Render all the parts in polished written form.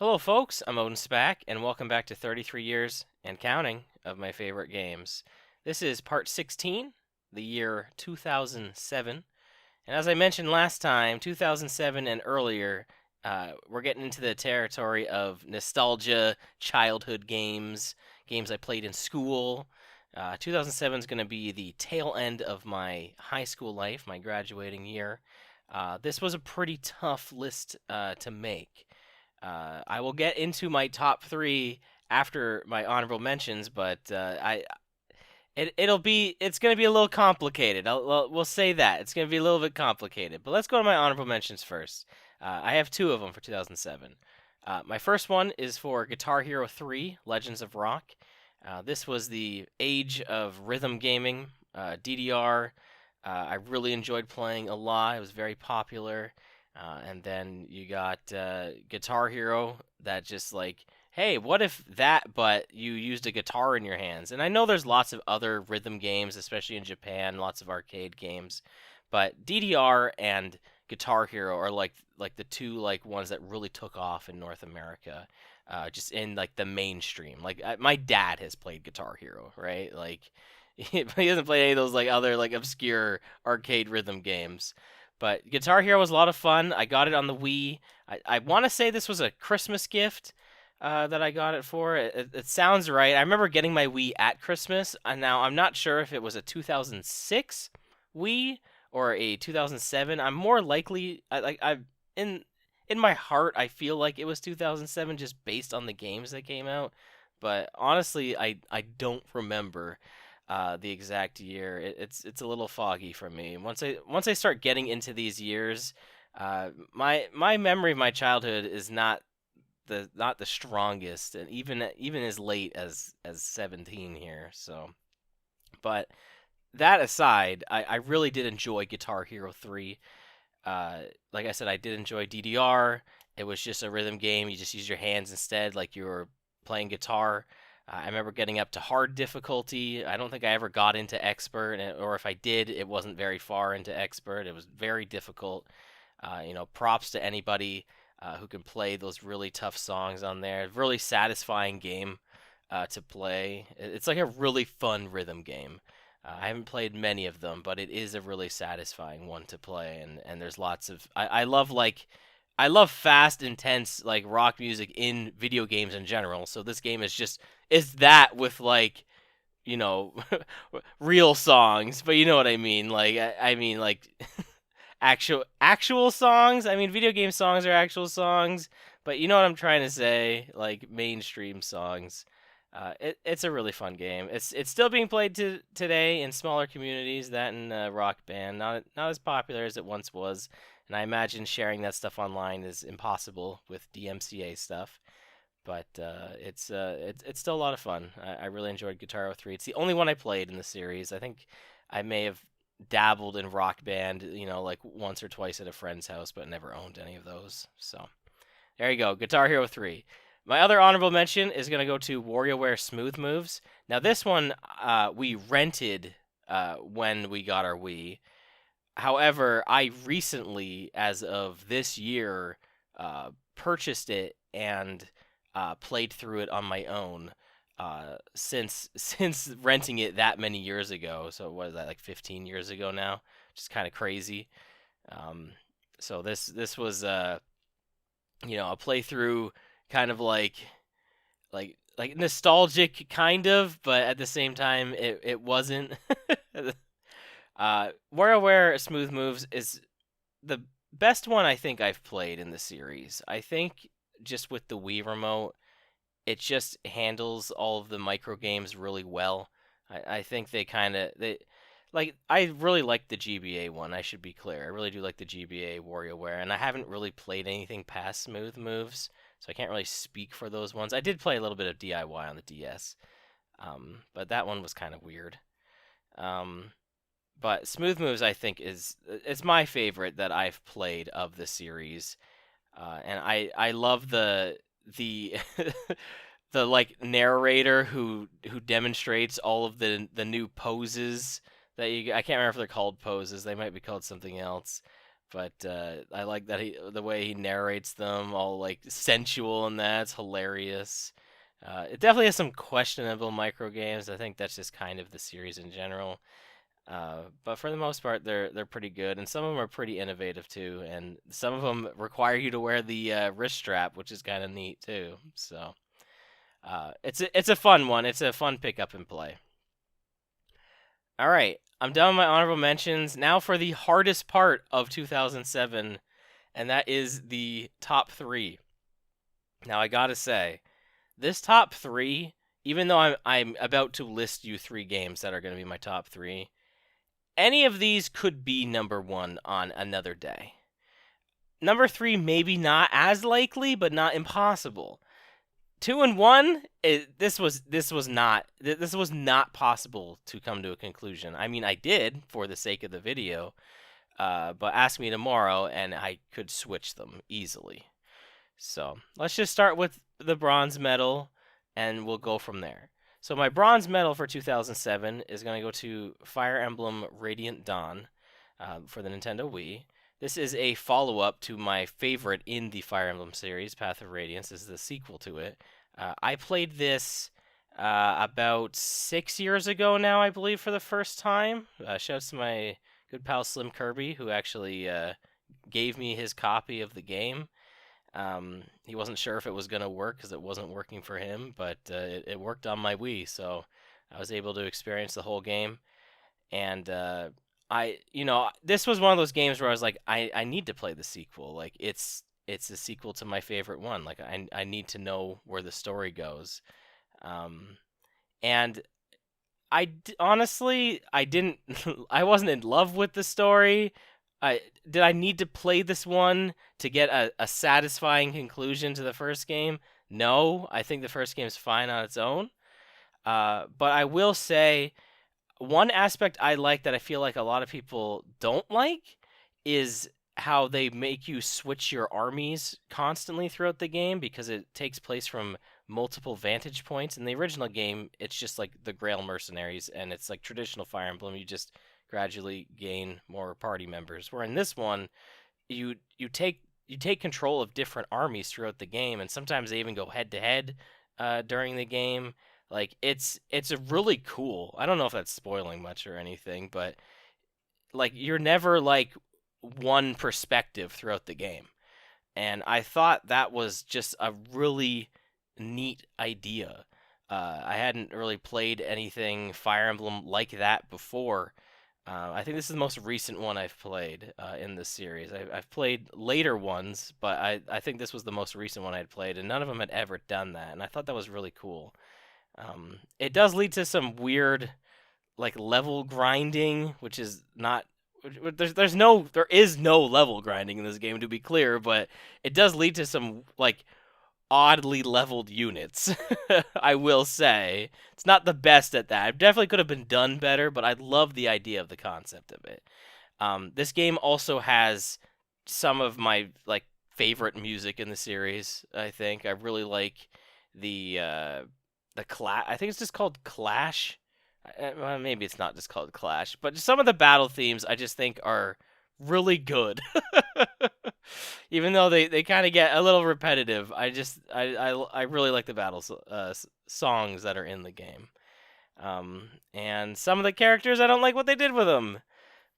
Hello, folks. I'm OdinSpack, and welcome back to 33 years and counting of my favorite games. This is part 16, the year 2007. And as I mentioned last time, 2007 and earlier, we're getting into the territory of nostalgia, childhood games, games I played in school. 2007 is going to be the tail end of my high school life, my graduating year. This was a pretty tough list to make. I will get into my top three after my honorable mentions, but it's gonna be a little complicated. We'll say that it's gonna be a little bit complicated. But let's go to my honorable mentions first. I have two of them for 2007. My first one is for Guitar Hero 3: Legends of Rock. This was the age of rhythm gaming, DDR. I really enjoyed playing a lot. It was very popular. And then you got Guitar Hero that just like, hey, what if that, but you used a guitar in your hands? And I know there's lots of other rhythm games, especially in Japan, lots of arcade games, but DDR and Guitar Hero are like the two like ones that really took off in North America, just in like the mainstream. Like my dad has played Guitar Hero, right? Like he hasn't played any of those like other like obscure arcade rhythm games. But Guitar Hero was a lot of fun. I got it on the Wii. I want to say this was a Christmas gift that I got it for. It sounds right. I remember getting my Wii at Christmas. And now I'm not sure if it was a 2006 Wii or a 2007. I'm more likely I in my heart I feel like it was 2007 just based on the games that came out. But honestly, I don't remember the exact year. It's a little foggy for me. Once I start getting into these years, my memory of my childhood is not the strongest, and even as late as 17 here. So, but that aside, I really did enjoy Guitar Hero 3. Like I said, I did enjoy DDR. It was just a rhythm game. You just use your hands instead, like you were playing guitar. I remember getting up to hard difficulty. I don't think I ever got into expert, or if I did, it wasn't very far into expert. It was very difficult. Props to anybody who can play those really tough songs on there. Really satisfying game to play. It's like a really fun rhythm game. I haven't played many of them, but it is a really satisfying one to play, and there's lots of I love fast, intense like rock music in video games in general. So this game is that with like you know real songs, but you know what I mean. Like I mean like actual songs. I mean video game songs are actual songs, but you know what I'm trying to say. Like mainstream songs. It's a really fun game. It's still being played today in smaller communities. That and Rock Band, not as popular as it once was. And I imagine sharing that stuff online is impossible with DMCA stuff. But it's still a lot of fun. I really enjoyed Guitar Hero 3. It's the only one I played in the series. I think I may have dabbled in Rock Band, like once or twice at a friend's house, but never owned any of those. So there you go, Guitar Hero 3. My other honorable mention is going to go to WarioWare Smooth Moves. Now, this one we rented when we got our Wii. However, I recently, as of this year, purchased it and played through it on my own. Since renting it that many years ago, so what is that, like 15 years ago now? Just kind of crazy. Um, so this was a playthrough, kind of like nostalgic, kind of, but at the same time, it wasn't. WarioWare Smooth Moves is the best one I think I've played in the series. I think just with the Wii remote, it just handles all of the micro games really well. I think they like I really like the GBA one. I should be clear. I really do like the GBA WarioWare, and I haven't really played anything past Smooth Moves, so I can't really speak for those ones. I did play a little bit of DIY on the DS, but that one was kind of weird. Um, but Smooth Moves, I think, it's my favorite that I've played of the series, and I love the the like narrator who demonstrates all of the new poses that you. I can't remember if they're called poses. They might be called something else, But I like that the way he narrates them, all like sensual and that. It's hilarious. It definitely has some questionable micro games. I think that's just kind of the series in general. But for the most part, they're pretty good, and some of them are pretty innovative too. And some of them require you to wear the wrist strap, which is kind of neat too. So it's a fun one. It's a fun pick up and play. All right, I'm done with my honorable mentions. Now for the hardest part of 2007, and that is the top three. Now I gotta say, this top three, even though I'm about to list you three games that are going to be my top three, any of these could be number one on another day. Number three, maybe not as likely, but not impossible. Two and one, this was not possible to come to a conclusion. I mean, I did for the sake of the video, but ask me tomorrow, and I could switch them easily. So let's just start with the bronze medal, and we'll go from there. So my bronze medal for 2007 is going to go to Fire Emblem Radiant Dawn for the Nintendo Wii. This is a follow-up to my favorite in the Fire Emblem series, Path of Radiance. This is the sequel to it. I played this about 6 years ago now, I believe, for the first time. Shout out to my good pal Slim Kirby, who actually gave me his copy of the game. He wasn't sure if it was going to work because it wasn't working for him, but it worked on my Wii, so I was able to experience the whole game. And this was one of those games where I was like, I need to play the sequel. Like, it's a sequel to my favorite one. Like, I need to know where the story goes. And honestly, I didn't, I wasn't in love with the story. Did I need to play this one to get a satisfying conclusion to the first game? No, I think the first game is fine on its own. But I will say one aspect I like that I feel like a lot of people don't like is how they make you switch your armies constantly throughout the game because it takes place from multiple vantage points. In the original game, it's just like the Grail mercenaries, and it's like traditional Fire Emblem. You just gradually gain more party members. Where in this one, you take control of different armies throughout the game, and sometimes they even go head to head during the game. Like it's a really cool. I don't know if that's spoiling much or anything, but like you're never like one perspective throughout the game. And I thought that was just a really neat idea. I hadn't really played anything Fire Emblem like that before. I think this is the most recent one I've played in this series. I've played later ones, but I think this was the most recent one I'd played, and none of them had ever done that, and I thought that was really cool. It does lead to some weird, like level grinding, which is not. There is no level grinding in this game, to be clear, but it does lead to some like oddly leveled units. I will say it's not the best at that. It definitely could have been done better, but I love the idea of the concept of it. This game also has some of my like favorite music in the series. I think I really like the clash. I think it's just called Clash. Well, maybe it's not just called Clash, but some of the battle themes I just think are really good. Even though they kind of get a little repetitive, I really like the battles songs that are in the game. And some of the characters I don't like what they did with them,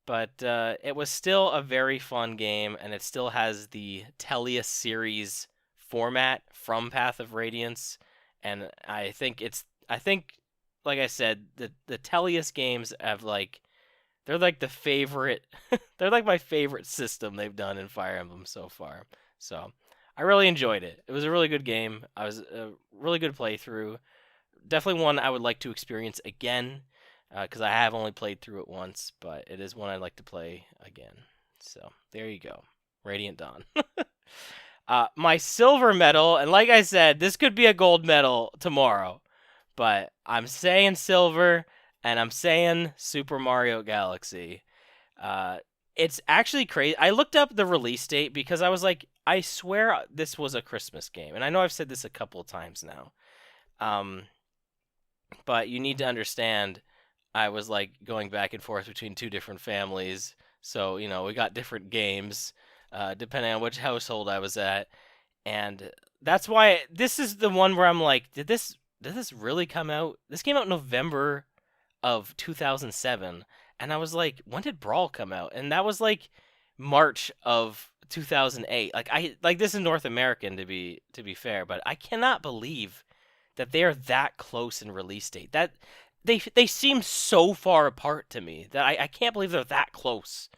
but it was still a very fun game, and it still has the Tellius series format from Path of Radiance, and I think like I said, the Tellius games have like they're like the favorite. They're like my favorite system they've done in Fire Emblem so far. So I really enjoyed it. It was a really good game. I was a really good playthrough. Definitely one I would like to experience again because I have only played through it once, but it is one I'd like to play again. So there you go, Radiant Dawn. My silver medal, and like I said, this could be a gold medal tomorrow, but I'm saying silver. And I'm saying Super Mario Galaxy. It's actually crazy. I looked up the release date because I was like, I swear this was a Christmas game. And I know I've said this a couple of times now. But you need to understand, I was like going back and forth between two different families. So, we got different games depending on which household I was at. And that's why this is the one where I'm like, did this really come out? This came out November of 2007, and I was like, when did Brawl come out? And that was like March of 2008. Like this is North American to be fair, but I cannot believe that they are that close in release date. That they seem so far apart to me that I can't believe they're that close.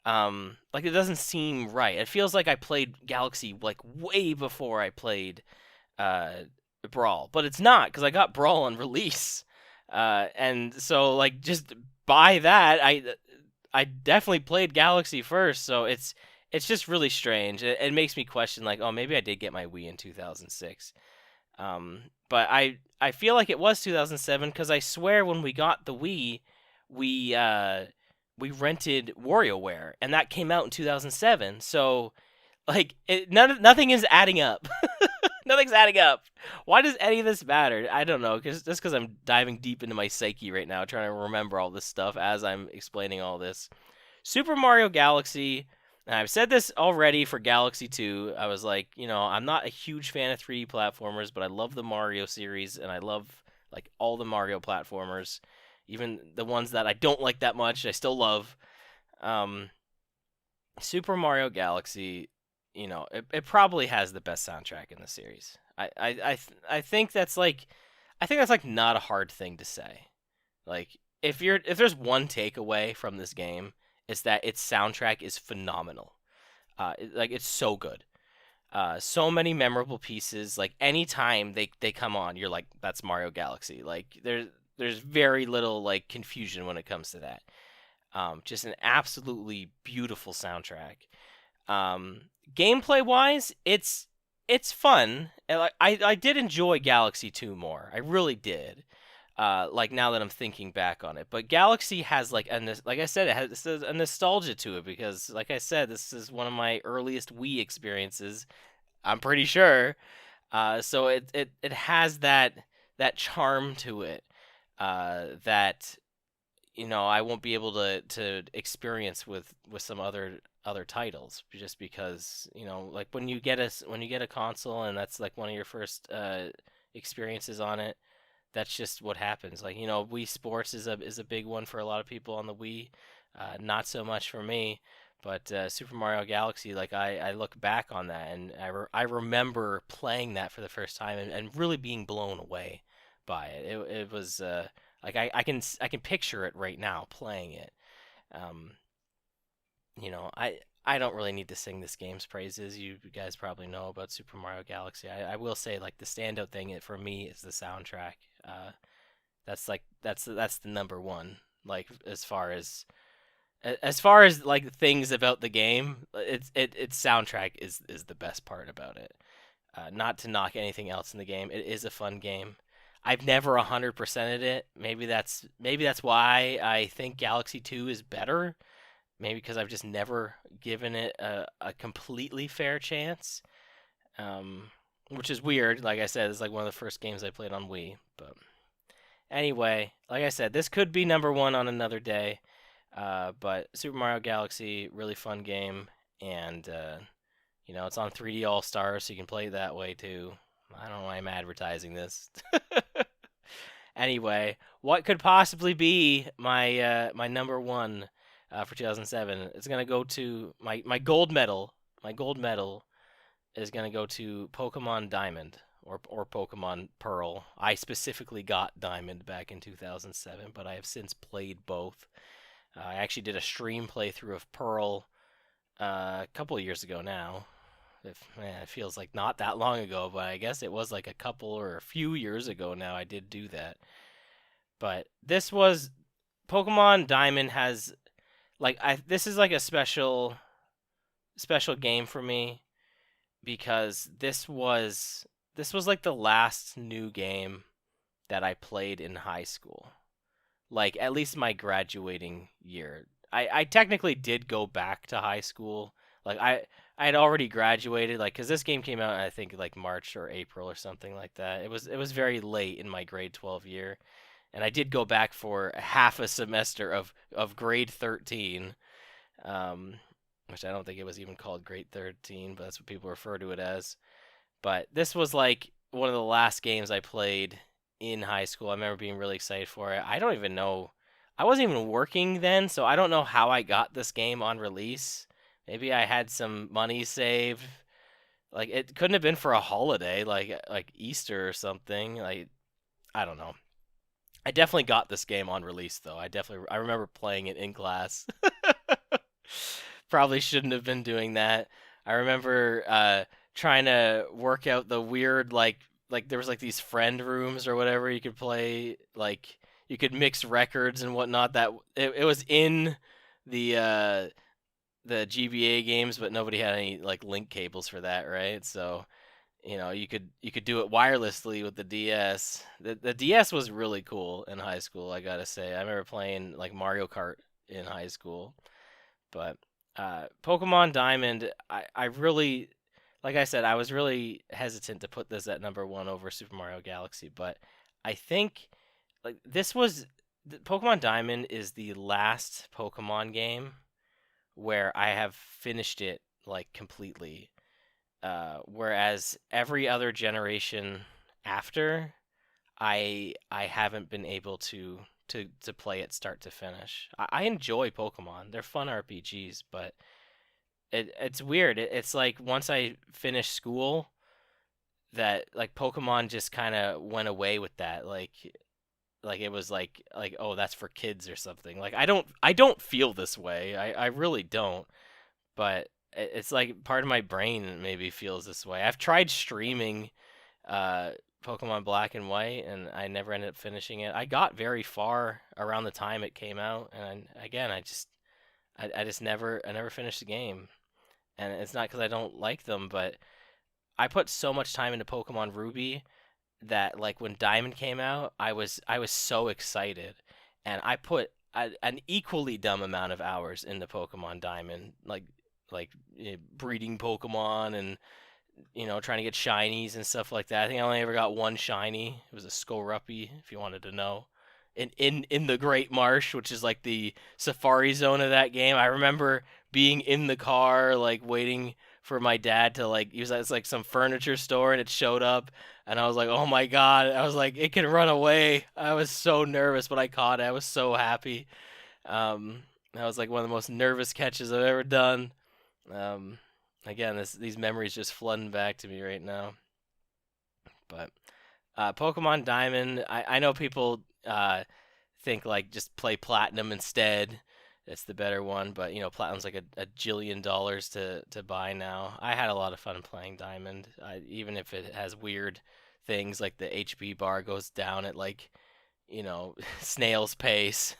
Like it doesn't seem right. It feels like I played Galaxy like way before I played uh Brawl, but it's not because I got Brawl on release. And so like just by that, I definitely played Galaxy first, so it's just really strange. It makes me question like, oh, maybe I did get my Wii in 2006. But I feel like it was 2007 because I swear when we got the Wii, we uh we rented WarioWare, and that came out in 2007. So like nothing is adding up. Nothing's adding up. Why does any of this matter? I don't know. Just because I'm diving deep into my psyche right now, trying to remember all this stuff as I'm explaining all this. Super Mario Galaxy. And I've said this already for Galaxy 2. I was like, I'm not a huge fan of 3D platformers, but I love the Mario series, and I love like all the Mario platformers, even the ones that I don't like that much. I still love. Um, Super Mario Galaxy, it probably has the best soundtrack in the series. I think that's like not a hard thing to say. Like if there's one takeaway from this game, it's that its soundtrack is phenomenal. Like it's so good. So many memorable pieces. Like anytime they come on, you're like, that's Mario Galaxy. Like there's very little like confusion when it comes to that. Just an absolutely beautiful soundtrack. Um, Gameplay wise, it's fun. And I did enjoy Galaxy 2 more. I really did. Like now that I'm thinking back on it, but Galaxy has like I said, it has a nostalgia to it because, like I said, this is one of my earliest Wii experiences. I'm pretty sure. So it has that charm to it. That I won't be able to experience with some other titles just because like when you get a console and that's like one of your first experiences on it, that's just what happens. Like Wii Sports is a big one for a lot of people on the Wii, not so much for me. But Super Mario Galaxy, like I look back on that and I remember playing that for the first time and really being blown away by it. It was like I can picture it right now playing it. Um, I don't really need to sing this game's praises. You guys probably know about Super Mario Galaxy. I will say like the standout thing for me is the soundtrack. That's the number one. Like as far as like things about the game, its soundtrack is the best part about it. Not to knock anything else in the game, it is a fun game. I've never 100%ed it. Maybe that's why I think Galaxy 2 is better. Maybe because I've just never given it a completely fair chance. Which is weird. Like I said, it's like one of the first games I played on Wii. But anyway, like I said, this could be number one on another day. But Super Mario Galaxy, really fun game, and it's on 3D All Stars, so you can play it that way too. I don't know why I'm advertising this. Anyway, what could possibly be my number one for 2007? It's gonna go to my gold medal. My gold medal is gonna go to Pokemon Diamond or Pokemon Pearl. I specifically got Diamond back in 2007, but I have since played both. I actually did a stream playthrough of Pearl a couple of years ago now. It feels like not that long ago, but I guess it was like a couple or a few years ago now I did do that. But this was Pokemon Diamond has like this is like a special game for me because this was like the last new game that I played in high school. Like at least my graduating year. I technically did go back to high school. Like I had already graduated like cuz this game came out I think like March or April or something like that. It was very late in my grade 12 year and I did go back for half a semester of grade 13. um, which I don't think it was even called Great 13, but that's what people refer to it as. But this was like one of the last games I played in high school. I remember being really excited for it. I don't even know. I wasn't even working then, so I don't know how I got this game on release. Maybe I had some money saved. Like it couldn't have been for a holiday, like Easter or something. Like I don't know. I definitely got this game on release though. I remember playing it in class. Probably shouldn't have been doing that. I remember trying to work out the weird like there was like these friend rooms or whatever you could play, like you could mix records and whatnot. That it was in the uh, the GBA games, but nobody had any like link cables for that, right? So you could do it wirelessly with the DS. The DS was really cool in high school, I gotta say. I remember playing like Mario Kart in high school. But Pokemon Diamond, I really, like I said, I was really hesitant to put this at number one over Super Mario Galaxy, but I think like Pokemon Diamond is the last Pokemon game where I have finished it like completely. Whereas every other generation after, I haven't been able to play it start to finish. I enjoy Pokemon; they're fun RPGs, but it's weird. It's like once I finished school, that like Pokemon just kind of went away with that. Like it was like oh that's for kids or something. Like I don't feel this way. I really don't. But it's like part of my brain maybe feels this way. I've tried streaming uh, Pokemon Black and White, and I never ended up finishing it. I got very far around the time it came out, and again, I just never finished the game. And it's not because I don't like them, but I put so much time into Pokemon Ruby that like when Diamond came out, I was so excited, and I put an equally dumb amount of hours into Pokemon Diamond, like breeding Pokemon and trying to get shinies and stuff like that. I think I only ever got one shiny. It was a Skorupi, if you wanted to know. In the Great Marsh, which is like the safari zone of that game. I remember being in the car, like waiting for my dad to like use that as like some furniture store, and it showed up, and I was like, oh my god! I was like, it can run away. I was so nervous, but I caught it. I was so happy. That was like one of the most nervous catches I've ever done. Um, Again, these memories just flooding back to me right now. But Pokemon Diamond, I know people think like just play Platinum instead. It's the better one, but Platinum's like a jillion dollars to buy now. I had a lot of fun playing Diamond, even if it has weird things like the HP bar goes down at like snail's pace.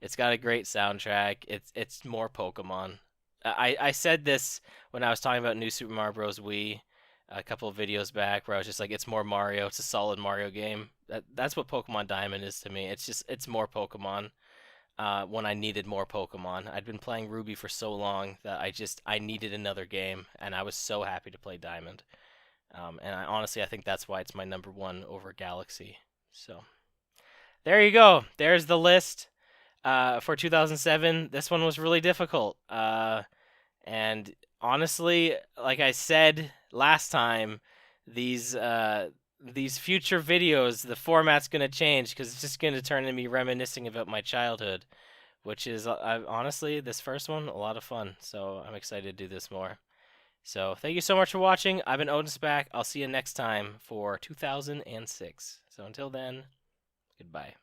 It's got a great soundtrack. It's more Pokemon. I said this when I was talking about New Super Mario Bros. Wii a couple of videos back, where I was just like, it's more Mario. It's a solid Mario game. That's what Pokemon Diamond is to me. It's more Pokemon. When I needed more Pokemon, I'd been playing Ruby for so long that I needed another game, and I was so happy to play Diamond. And honestly, I think that's why it's my number one over Galaxy. So there you go. There's the list. For 2007, this one was really difficult. And honestly, like I said last time, these future videos, the format's gonna change because it's just gonna turn into me reminiscing about my childhood, which is honestly this first one a lot of fun. So I'm excited to do this more. So thank you so much for watching. I've been OdinSpack. I'll see you next time for 2006. So until then, goodbye.